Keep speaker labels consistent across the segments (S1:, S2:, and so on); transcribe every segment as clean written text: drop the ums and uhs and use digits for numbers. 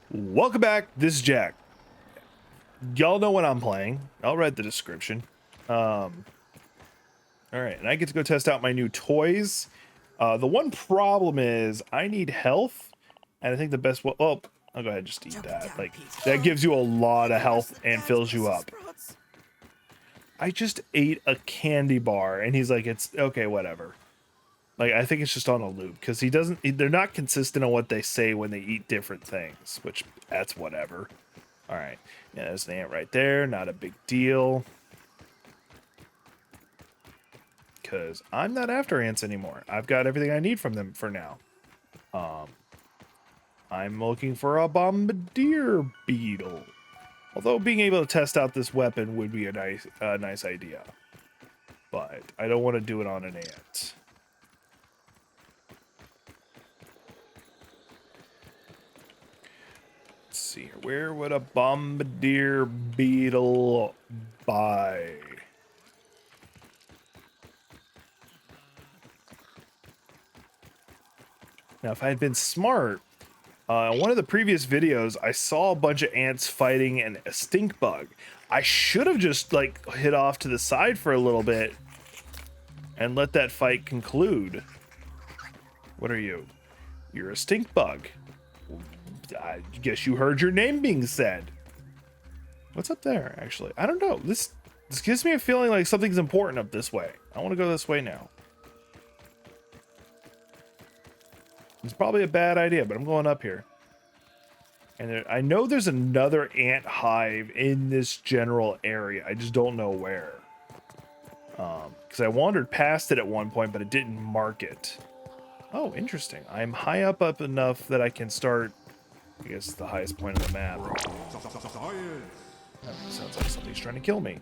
S1: Welcome back. This is Jack. Y'all know what I'm playing. I'll read the description. All right, and I get to go test out my new toys. The one problem is I need health, and I think the best. Well, I'll go ahead and just eat that. Like that gives you a lot of health and fills you up. I just ate a candy bar, and he's like, "It's okay, whatever." Like I think it's just on a loop because he doesn't. They're not consistent on what they say when they eat different things, which that's whatever. All right, yeah, there's an ant right there. Not a big deal. Because I'm not after ants anymore. I've got everything I need from them for now. I'm looking for a bombardier beetle. Although being able to test out this weapon would be a nice idea. But I don't want to do it on an ant. Let's see here. Where would a bombardier beetle buy? Now, if I had been smart, one of the previous videos, I saw a bunch of ants fighting a stink bug. I should have just like hit off to the side for a little bit and let that fight conclude. What are you? You're a stink bug. I guess you heard your name being said. What's up there, actually? I don't know. This gives me a feeling like something's important up this way. I want to go this way now. It's probably a bad idea, but I'm going up here. And I know there's another ant hive in this general area. I just don't know where. Because I wandered past it at one point, but it didn't mark it. Oh, interesting. I'm high up enough that I can start, I guess, the highest point of the map. That sounds like somebody's trying to kill me.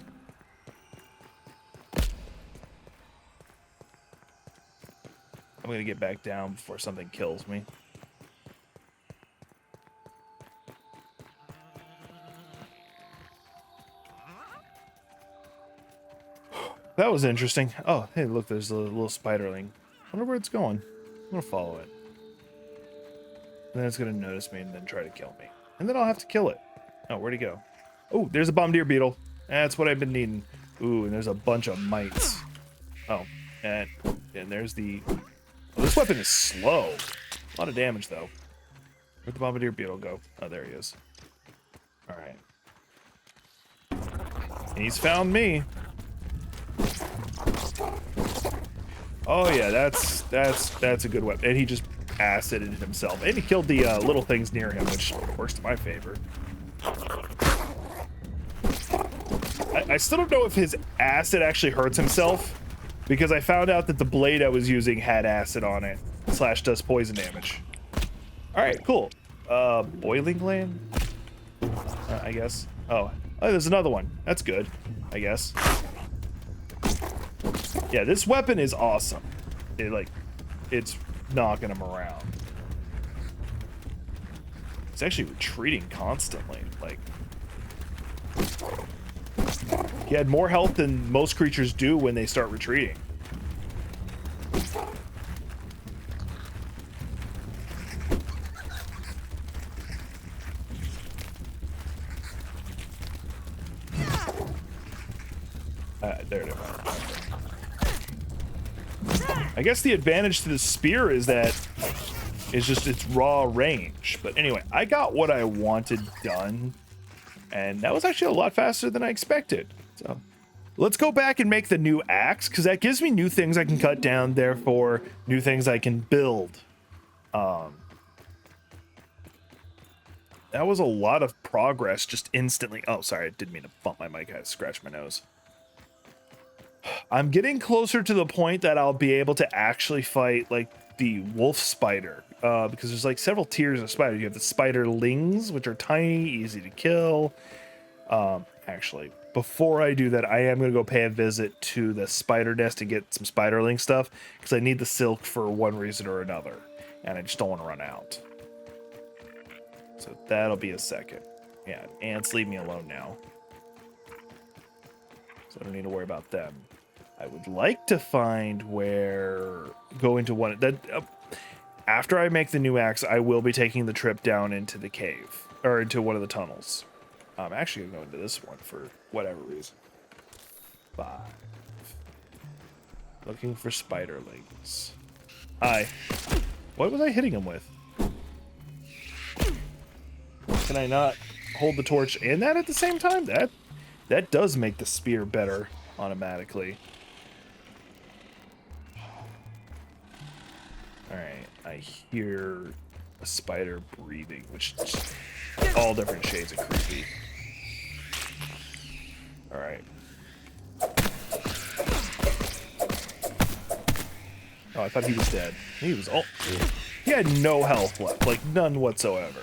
S1: I'm going to get back down before something kills me. That was interesting. Oh, hey, look, there's a little spiderling. I wonder where it's going. I'm going to follow it. And then it's going to notice me and then try to kill me. And then I'll have to kill it. Oh, where'd he go? Oh, there's a bombardier beetle. That's what I've been needing. Ooh, and there's a bunch of mites. Oh, and there's the... Oh, this weapon is slow. A lot of damage, though. Where'd the bombardier beetle go? Oh, there he is. All right. He's found me. Oh yeah, that's a good weapon. And he just acided himself, and he killed the little things near him, which works to my favor. I still don't know if his acid actually hurts himself, because I found out that the blade I was using had acid on it / does poison damage. All right, cool. Boiling gland, I guess. Oh, there's another one. That's good, I guess. Yeah, this weapon is awesome. It's knocking him around. It's actually retreating constantly. Like, he had more health than most creatures do when they start retreating. There it is. I guess the advantage to the spear is that it's just its raw range. But anyway, I got what I wanted done, and that was actually a lot faster than I expected. So let's go back and make the new axe, because that gives me new things I can cut down, therefore new things I can build. That was a lot of progress just instantly. Oh, sorry, I didn't mean to bump my mic. I had to scratch my nose. I'm getting closer to the point that I'll be able to actually fight like the wolf spider, because there's like several tiers of spiders. You have the spiderlings, which are tiny, easy to kill. Actually, before I do that, I am going to go pay a visit to the spider nest and get some spiderling stuff, because I need the silk for one reason or another, and I just don't want to run out. So that'll be a second. Yeah, ants, leave me alone now. So I don't need to worry about them. I would like to find go into one that after I make the new axe, I will be taking the trip down into the cave, or into one of the tunnels. I'm actually gonna go into this one for whatever reason. 5. Looking for spiderlings. Hi. What was I hitting him with? Can I not hold the torch and that at the same time? That does make the spear better automatically. Alright, I hear a spider breathing, which is all different shades of creepy. Alright. Oh, I thought he was dead. He was all... He had no health left, like none whatsoever.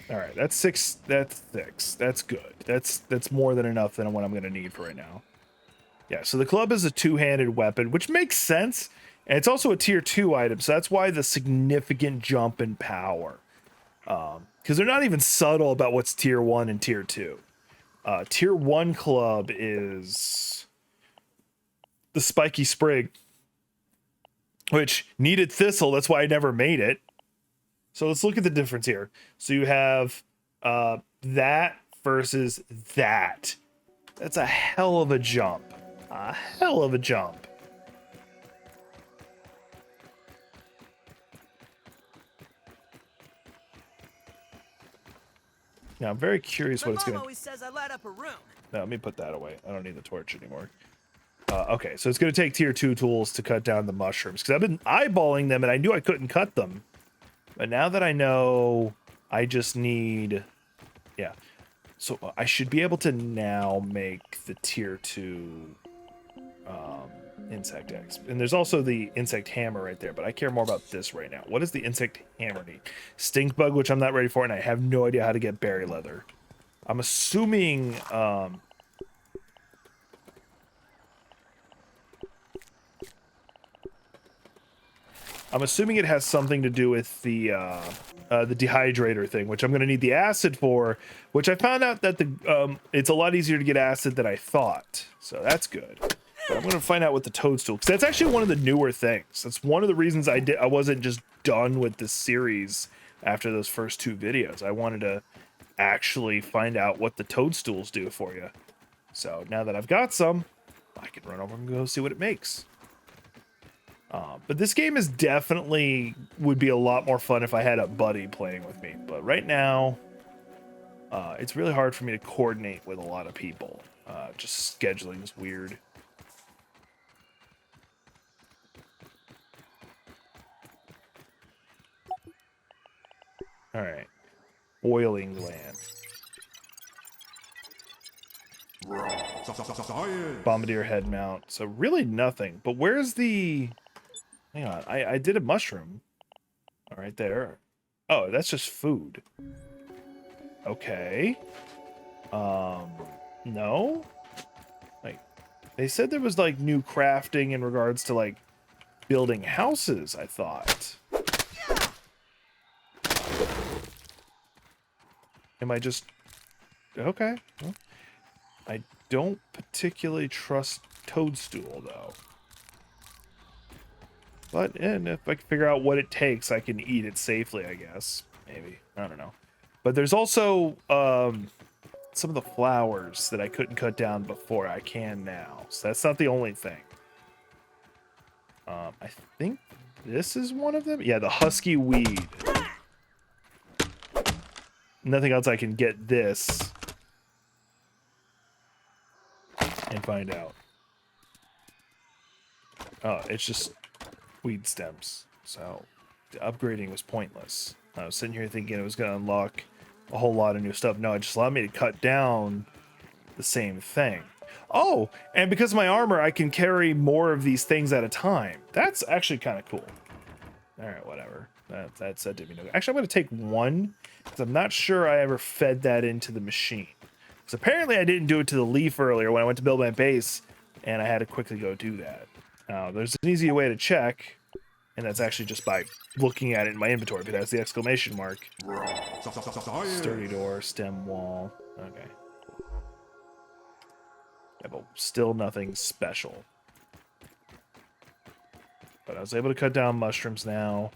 S1: Alright, that's 6. That's 6. That's good. That's more than enough than what I'm going to need for right now. Yeah, so the club is a two-handed weapon, which makes sense. And it's also a tier 2 item, so that's why the significant jump in power. Because they're not even subtle about what's tier 1 and tier 2. Tier 1 club is the spiky sprig, which needed thistle. That's why I never made it. So let's look at the difference here. So you have that versus that. That's a hell of a jump. A hell of a jump. Now I'm very curious what it's going to...
S2: always says I light up a room.
S1: No, let me put that away. I don't need the torch anymore. Okay, so it's going to take tier 2 tools to cut down the mushrooms, because I've been eyeballing them and I knew I couldn't cut them. But now that I know, I just need... Yeah. So I should be able to now make the tier 2 insect X. And there's also the insect hammer right there, but I care more about this right now. What does the insect hammer need? Stink bug, which I'm not ready for, and I have no idea how to get berry leather. I'm assuming... I'm assuming it has something to do with the dehydrator thing, which I'm going to need the acid for, which I found out that it's a lot easier to get acid than I thought. So that's good. But I'm going to find out with the toadstool, because that's actually one of the newer things. That's one of the reasons I wasn't just done with this series after those first 2 videos. I wanted to actually find out what the toadstools do for you. So now that I've got some, I can run over and go see what it makes. But this game is definitely would be a lot more fun if I had a buddy playing with me. But right now, it's really hard for me to coordinate with a lot of people. Just scheduling is weird. All right, oiling gland. Bombardier head mount. So really nothing. But where's the... Hang on, I did a mushroom. All right, there. Oh, that's just food. Okay. No? Like, they said there was, like, new crafting in regards to, like, building houses, I thought. Am I just... Okay. Well, I don't particularly trust Toadstool, though. But and if I can figure out what it takes, I can eat it safely, I guess. Maybe. I don't know. But there's also some of the flowers that I couldn't cut down before. I can now. So that's not the only thing. I think this is one of them. Yeah, the husky weed. Nothing else I can get this. And find out. Oh, it's just... weed stems, so the upgrading was pointless. I was sitting here thinking it was going to unlock a whole lot of new stuff. No, it just allowed me to cut down the same thing. Oh, and because of my armor, I can carry more of these things at a time. That's actually kind of cool. All right, whatever. That did me no good. Actually, I'm going to take one, because I'm not sure I ever fed that into the machine. Because apparently I didn't do it to the leaf earlier when I went to build my base, and I had to quickly go do that. Now, there's an easy way to check, and that's actually just by looking at it in my inventory, but that's the exclamation mark. Sturdy door, stem wall. Okay. Yeah, but still nothing special. But I was able to cut down mushrooms now.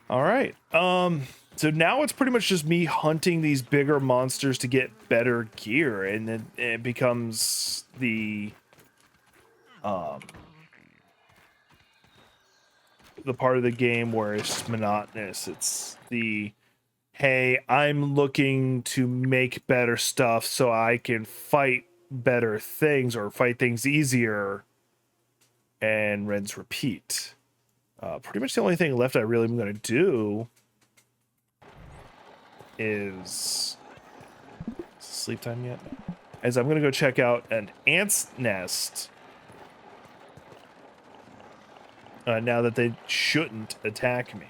S1: All right. So now it's pretty much just me hunting these bigger monsters to get better gear, and then it becomes the part of the game where it's monotonous. It's the, hey, I'm looking to make better stuff so I can fight better things or fight things easier, and rinse repeat. Pretty much the only thing left I really am going to do is sleep time yet? As I'm going to go check out an ant's nest. Now that they shouldn't attack me.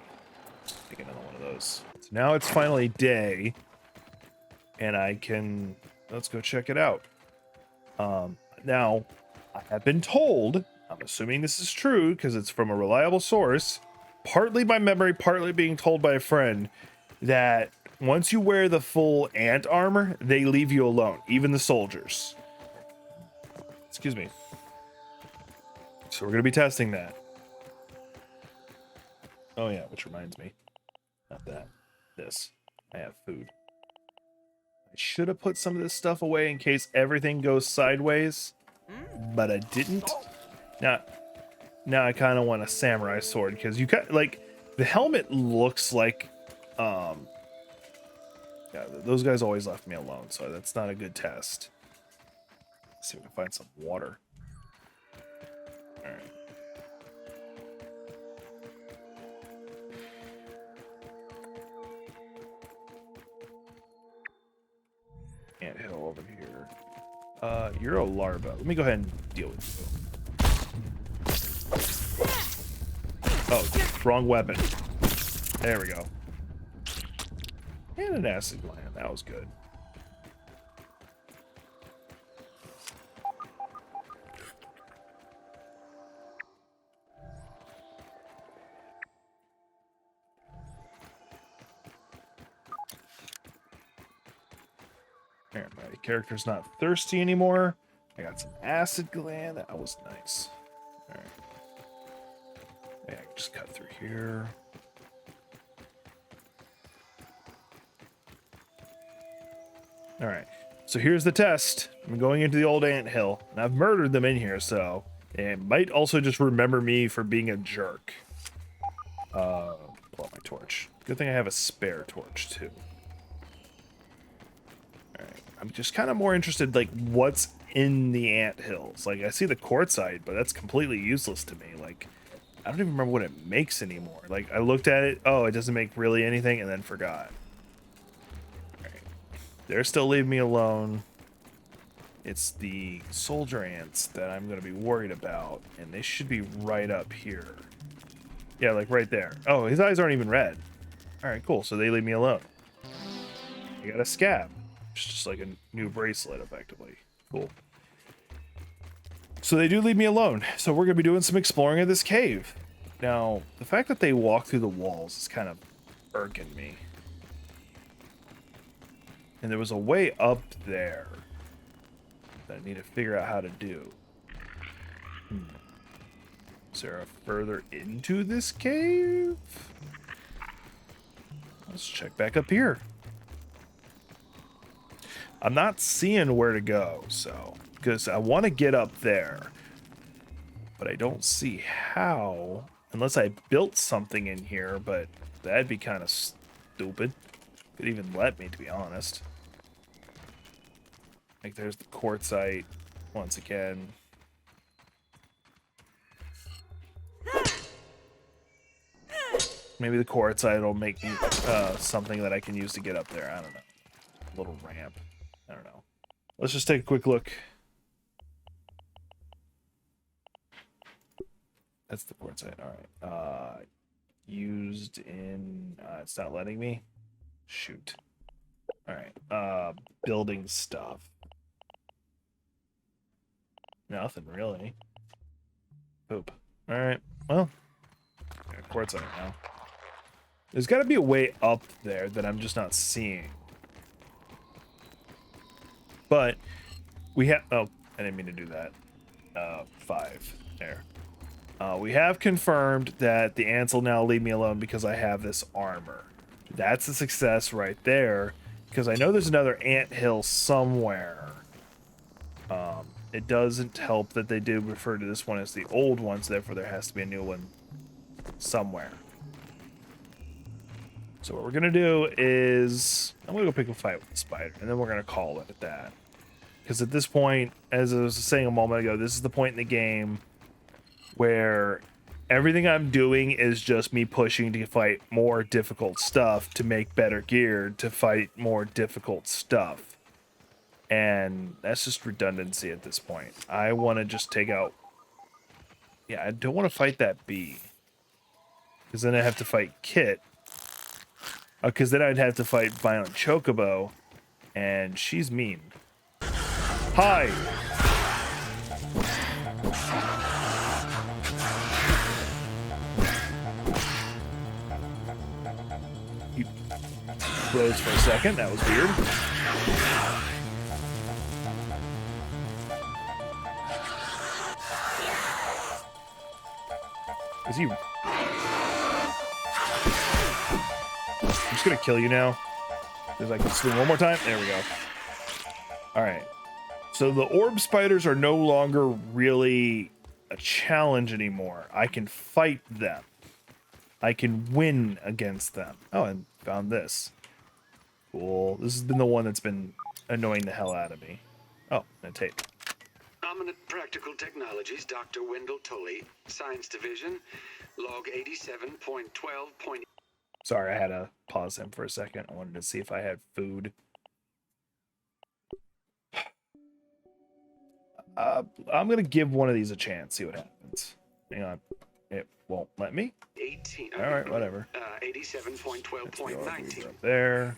S1: Take another one of those. So now it's finally day, and I can, let's go check it out. Now, I have been told, I'm assuming this is true because it's from a reliable source, partly by memory, partly being told by a friend, that once you wear the full ant armor, they leave you alone, even the soldiers. Excuse me. So we're going to be testing that. Oh yeah, which reminds me. Not that. This. I have food. I should have put some of this stuff away in case everything goes sideways, but I didn't. Now I kind of want a samurai sword because you got, like, the helmet looks like, yeah, those guys always left me alone, so that's not a good test. Let's see if we can find some water. All right. Anthill over here. You're a larva. Let me go ahead and deal with you. Oh, wrong weapon. There we go. And an acid gland. That was good. There, my character's not thirsty anymore. I got some acid gland. That was nice. All right. Yeah, I can just cut through here. All right. So here's the test. I'm going into the old anthill, and I've murdered them in here, so it might also just remember me for being a jerk. Pull out my torch. Good thing I have a spare torch too. All right. I'm just kind of more interested, like, what's in the anthills. Like, I see the quartzite, but that's completely useless to me. Like, I don't even remember what it makes anymore. Like, I looked at it, oh, it doesn't make really anything, and then forgot. All right. They're still leaving me alone. It's the soldier ants that I'm going to be worried about, and they should be right up here. Yeah, like right there. Oh, his eyes aren't even red. All right, cool. So they leave me alone. I got a scab. It's just like a new bracelet, effectively. Cool. So they do leave me alone. So we're going to be doing some exploring of this cave. Now, the fact that they walk through the walls is kind of irking me. And there was a way up there that I need to figure out how to do. Is there a further into this cave? Let's check back up here. I'm not seeing where to go, so, because I want to get up there, but I don't see how, unless I built something in here, but that'd be kind of stupid. Could even let me, to be honest. Like, there's the quartzite once again. Maybe the quartzite will make me something that I can use to get up there. I don't know. A little ramp. I don't know. Let's just take a quick look. That's the quartzite. All right. Used in... it's not letting me. Shoot. All right. Building stuff. Nothing really. Poop. All right. Well, got quartzite now. There's got to be a way up there that I'm just not seeing. But We have, oh, I didn't mean to do that. 5 there. We have confirmed that the ants will now leave me alone because I have this armor. That's a success right there, because I know there's another ant hill somewhere. It doesn't help that they did refer to this one as the old one, so therefore there has to be a new one somewhere. So what we're gonna do is I'm gonna go pick a fight with the spider, and then we're gonna call it at that. Because at this point, as I was saying a moment ago, this is the point in the game where everything I'm doing is just me pushing to fight more difficult stuff, to make better gear, to fight more difficult stuff. And that's just redundancy at this point. I want to just take out... Yeah, I don't want to fight that bee. Because then I have to fight Kit. Because then I'd have to fight Violent Chocobo. And she's mean. Hi! You froze for a second. That was weird. Is he... I'm just gonna kill you now. Because I can swing one more time. There we go. Alright. So the orb spiders are no longer really a challenge anymore. I can fight them. I can win against them. Oh, and found this. Cool. This has been the one that's been annoying the hell out of me. Oh, and a tape.
S2: Dominant Practical Technologies, Dr. Wendell Tully, Science Division, log 87.12.
S1: Sorry, I had to pause him for a second. I wanted to see if I had food. I'm going to give one of these a chance, see what happens. Hang on. It won't let me?
S2: 18.
S1: All right, whatever.
S2: 87.12.19.
S1: Up there.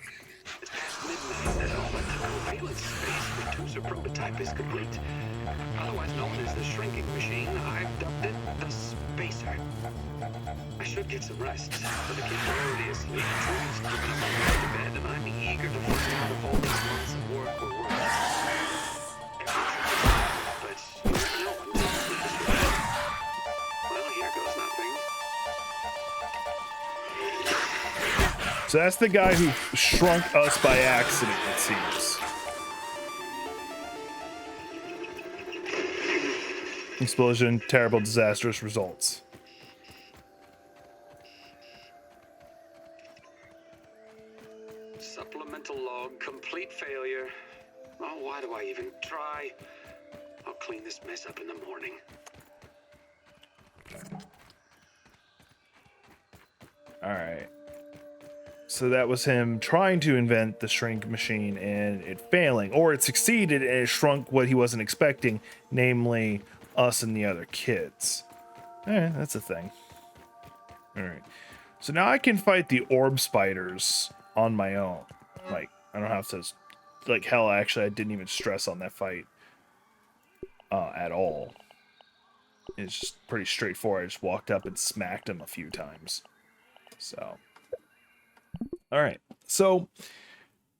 S2: It's past midnight now, but the surveillance space reducer prototype is complete. Otherwise known as the shrinking machine, I've dubbed it the Spacer. I should get some rest, but the kids are already asleep. Truth's to be going to bed, and I'm eager to find out if all these months of work were worth it. But you never know until sleep is right. Well, here goes nothing.
S1: So that's the guy who shrunk us by accident, it seems. Explosion, terrible, disastrous results.
S2: Supplemental log, complete failure. Oh, why do I even try? I'll clean this mess up in the morning.
S1: All right. So that was him trying to invent the shrink machine and it failing, or it succeeded and it shrunk what he wasn't expecting, namely us and the other kids. That's a thing. All right. So now I can fight the orb spiders on my own. Like, I don't have to, like, hell, actually, I didn't even stress on that fight at all. It's just pretty straightforward. I just walked up and smacked him a few times. So, all right. So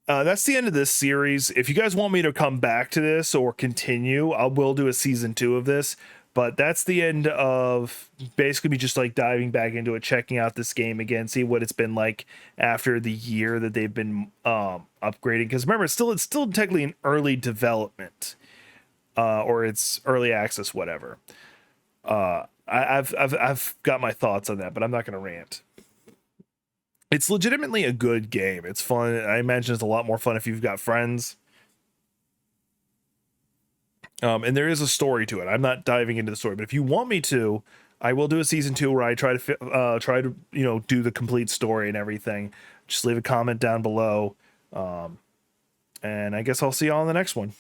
S1: that's the end of this series. If you guys want me to come back to this or continue, I will do a season 2 of this. But that's the end of basically me just like diving back into it, checking out this game again, see what it's been like after the year that they've been upgrading. Because remember, it's still technically in early development, or it's early access, whatever. I've got my thoughts on that, but I'm not going to rant. It's legitimately a good game. It's fun. I imagine it's a lot more fun if you've got friends. And there is a story to it. I'm not diving into the story, but if you want me to, I will do a season 2 where I try to do the complete story and everything. Just leave a comment down below. And I guess I'll see you all in the next one.